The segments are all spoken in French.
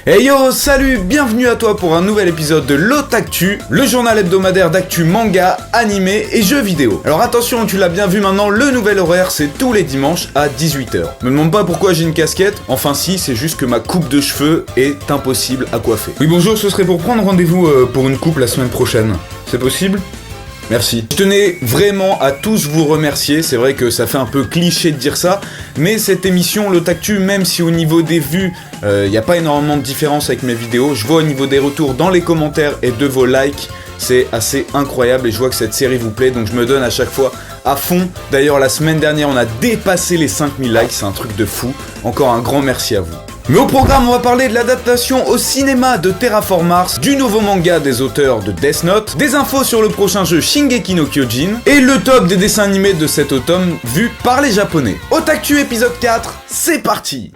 Hey yo, salut, bienvenue à toi pour un nouvel épisode de l'Otaktu, le journal hebdomadaire d'actu manga, animé et jeux vidéo. Alors attention, tu l'as bien vu maintenant, le nouvel horaire c'est tous les dimanches à 18h. Me demande pas pourquoi j'ai une casquette, enfin si, c'est juste que ma coupe de cheveux est impossible à coiffer. Oui bonjour, ce serait pour prendre rendez-vous pour une coupe la semaine prochaine. C'est possible ? Merci. Je tenais vraiment à tous vous remercier, c'est vrai que ça fait un peu cliché de dire ça, mais cette émission, l'Otaktu, même si au niveau des vues, il n'y a pas énormément de différence avec mes vidéos, je vois au niveau des retours dans les commentaires et de vos likes, c'est assez incroyable et je vois que cette série vous plaît, donc je me donne à chaque fois à fond. D'ailleurs, la semaine dernière, on a dépassé les 5000 likes, c'est un truc de fou. Encore un grand merci à vous. Mais au programme, on va parler de l'adaptation au cinéma de Terraform Mars, du nouveau manga des auteurs de Death Note, des infos sur le prochain jeu Shingeki no Kyojin, et le top des dessins animés de cet automne vu par les japonais. Otaktu épisode 4, c'est parti!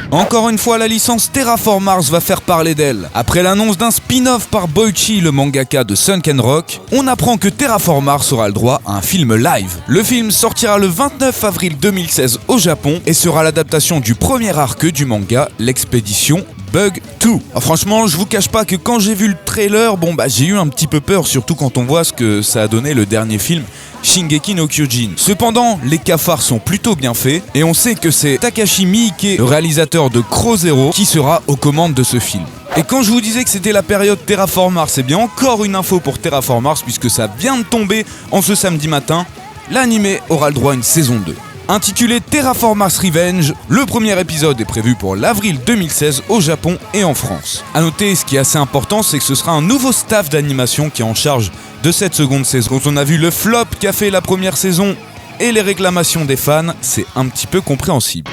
Encore une fois, la licence Terraform Mars va faire parler d'elle. Après l'annonce d'un spin-off par Boichi, le mangaka de Sunken Rock, on apprend que Terraform Mars aura le droit à un film live. Le film sortira le 29 avril 2016 au Japon et sera l'adaptation du premier arc du manga, l'expédition Bug 2. Alors franchement, je vous cache pas que quand j'ai vu le trailer, j'ai eu un petit peu peur, surtout quand on voit ce que ça a donné le dernier film, Shingeki no Kyojin. Cependant, les cafards sont plutôt bien faits, et on sait que c'est Takashi Miike, le réalisateur de Crow Zero, qui sera aux commandes de ce film. Et quand je vous disais que c'était la période Terraform Mars, c'est bien encore une info pour Terraform Mars, puisque ça vient de tomber en ce samedi matin, l'anime aura le droit à une saison 2. Intitulé Terraform Mars Revenge, le premier épisode est prévu pour l'avril 2016 au Japon et en France. A noter, ce qui est assez important, c'est que ce sera un nouveau staff d'animation qui est en charge de cette seconde saison. Quand on a vu le flop qu'a fait la première saison et les réclamations des fans, c'est un petit peu compréhensible.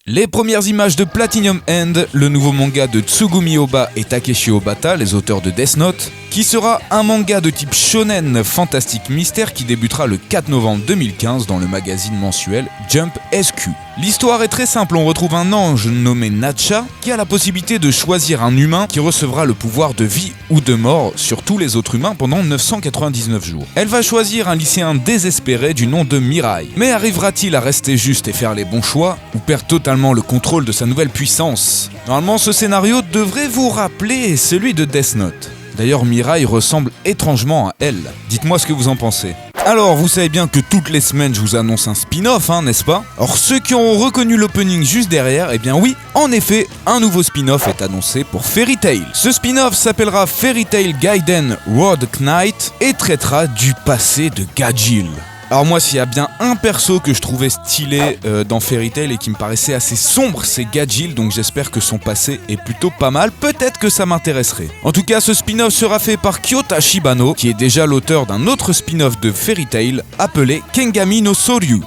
Les premières images de Platinum End, le nouveau manga de Tsugumi Ohba et Takeshi Obata, les auteurs de Death Note, qui sera un manga de type shonen fantastique mystère qui débutera le 4 novembre 2015 dans le magazine mensuel Jump SQ. L'histoire est très simple, on retrouve un ange nommé Nacha qui a la possibilité de choisir un humain qui recevra le pouvoir de vie ou de mort sur tous les autres humains pendant 999 jours. Elle va choisir un lycéen désespéré du nom de Mirai. Mais arrivera-t-il à rester juste et faire les bons choix ou perd totalement le contrôle de sa nouvelle puissance ? Normalement, ce scénario devrait vous rappeler celui de Death Note. D'ailleurs, Mirai ressemble étrangement à elle. Dites-moi ce que vous en pensez. Alors, vous savez bien que toutes les semaines, je vous annonce un spin-off, n'est-ce pas ? Or, ceux qui ont reconnu l'opening juste derrière, eh bien oui, en effet, un nouveau spin-off est annoncé pour Fairy Tail. Ce spin-off s'appellera Fairy Tail Gaiden Road Knight et traitera du passé de Gajeel. Alors moi, s'il y a bien un perso que je trouvais stylé dans Fairy Tail et qui me paraissait assez sombre, c'est Gajeel, donc j'espère que son passé est plutôt pas mal, peut-être que ça m'intéresserait. En tout cas, ce spin-off sera fait par Kyota Shibano, qui est déjà l'auteur d'un autre spin-off de Fairy Tail, appelé Kengami no Soryu.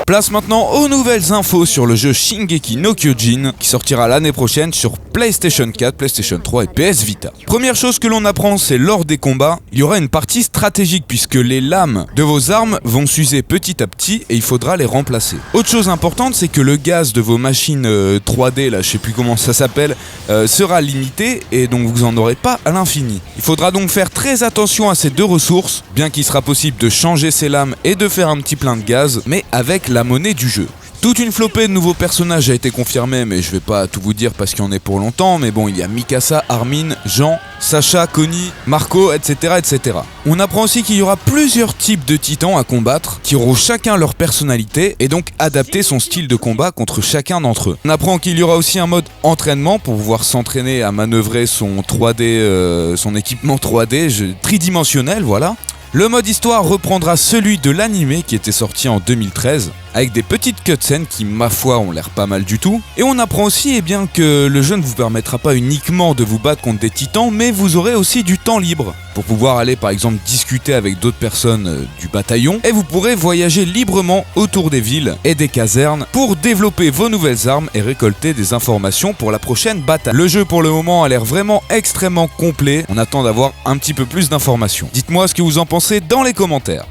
Place maintenant aux nouvelles infos sur le jeu Shingeki no Kyojin qui sortira l'année prochaine sur PlayStation 4, PlayStation 3 et PS Vita. Première chose que l'on apprend, c'est lors des combats, il y aura une partie stratégique puisque les lames de vos armes vont s'user petit à petit et il faudra les remplacer. Autre chose importante, c'est que le gaz de vos machines 3D, là je sais plus comment ça s'appelle, sera limité et donc vous en aurez pas à l'infini. Il faudra donc faire très attention à ces deux ressources, bien qu'il sera possible de changer ces lames et de faire un petit plein de gaz, mais avec la monnaie du jeu. Toute une flopée de nouveaux personnages a été confirmée, mais je vais pas tout vous dire parce qu'il y en est pour longtemps, mais bon, il y a Mikasa, Armin, Jean, Sacha, Connie, Marco, etc., etc. On apprend aussi qu'il y aura plusieurs types de titans à combattre, qui auront chacun leur personnalité, et donc adapter son style de combat contre chacun d'entre eux. On apprend qu'il y aura aussi un mode entraînement pour pouvoir s'entraîner à manœuvrer son 3D, son équipement 3D, tridimensionnel, voilà. Le mode histoire reprendra celui de l'anime qui était sorti en 2013, avec des petites cutscenes qui, ma foi, ont l'air pas mal du tout. Et on apprend aussi que le jeu ne vous permettra pas uniquement de vous battre contre des titans, mais vous aurez aussi du temps libre, pour pouvoir aller par exemple discuter avec d'autres personnes du bataillon, et vous pourrez voyager librement autour des villes et des casernes pour développer vos nouvelles armes et récolter des informations pour la prochaine bataille. Le jeu pour le moment a l'air vraiment extrêmement complet, on attend d'avoir un petit peu plus d'informations. Dites-moi ce que vous en pensez dans les commentaires.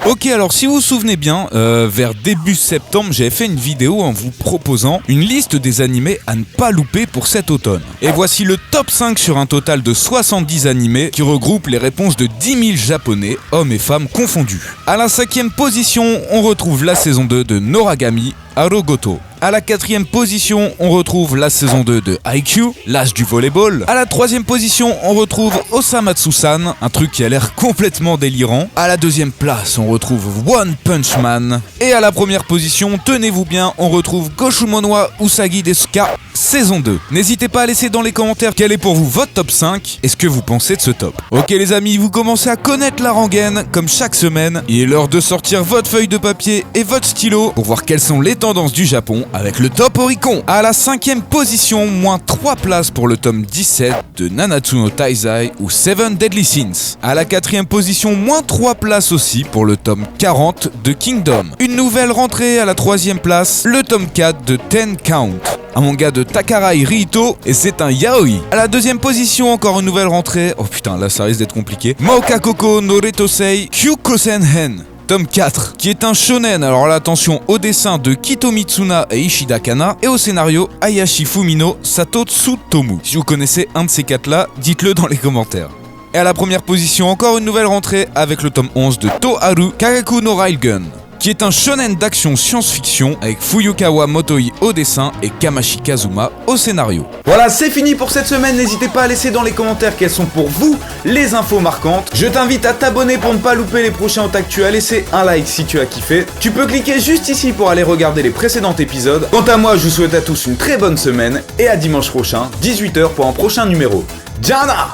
Ok, alors si vous vous souvenez bien, vers début septembre, j'avais fait une vidéo en vous proposant une liste des animés à ne pas louper pour cet automne. Et voici le top 5 sur un total de 70 animés qui regroupe les réponses de 10 000 japonais, hommes et femmes confondus. À la 5e position, on retrouve la saison 2 de Noragami Arogoto. À la 4e position, on retrouve la saison 2 de Haikyuu, l'âge du volleyball. À la 3e position, on retrouve Osamatsu-san, un truc qui a l'air complètement délirant. À la 2e place, on retrouve One Punch Man. Et à la 1re position, tenez-vous bien, on retrouve Goshumonwa Usagi Desuka, saison 2. N'hésitez pas à laisser dans les commentaires quel est pour vous votre top 5 et ce que vous pensez de ce top. Ok les amis, vous commencez à connaître la rengaine, comme chaque semaine. Il est l'heure de sortir votre feuille de papier et votre stylo pour voir quelles sont les tendances du Japon avec le top Oricon. À la 5e position, moins 3 places pour le tome 17 de Nanatsu no Taizai ou Seven Deadly Sins. À la 4e position, moins 3 places aussi pour le tome 40 de Kingdom. Une nouvelle rentrée à la 3e place, le tome 4 de Ten Count, un manga de Takarai Riito et c'est un yaoi. À la 2e position, encore une nouvelle rentrée, oh putain là ça risque d'être compliqué, Maoka Koko no Retosei Kyukosen Hen, tome 4, qui est un shonen, alors là attention, au dessin de Kito Mitsuna et Ishida Kana, et au scénario Hayashi Fumino, Sato Tsutomu. Si vous connaissez un de ces 4 là, dites-le dans les commentaires. Et à la 1re position, encore une nouvelle rentrée avec le tome 11 de Toharu Kagaku no Railgun, qui est un shonen d'action science-fiction avec Fuyukawa Motoi au dessin et Kamashi Kazuma au scénario. Voilà, c'est fini pour cette semaine. N'hésitez pas à laisser dans les commentaires quelles sont pour vous les infos marquantes. Je t'invite à t'abonner pour ne pas louper les prochains Otaktu, à laisser un like si tu as kiffé. Tu peux cliquer juste ici pour aller regarder les précédents épisodes. Quant à moi, je vous souhaite à tous une très bonne semaine et à dimanche prochain, 18h pour un prochain numéro. Jana!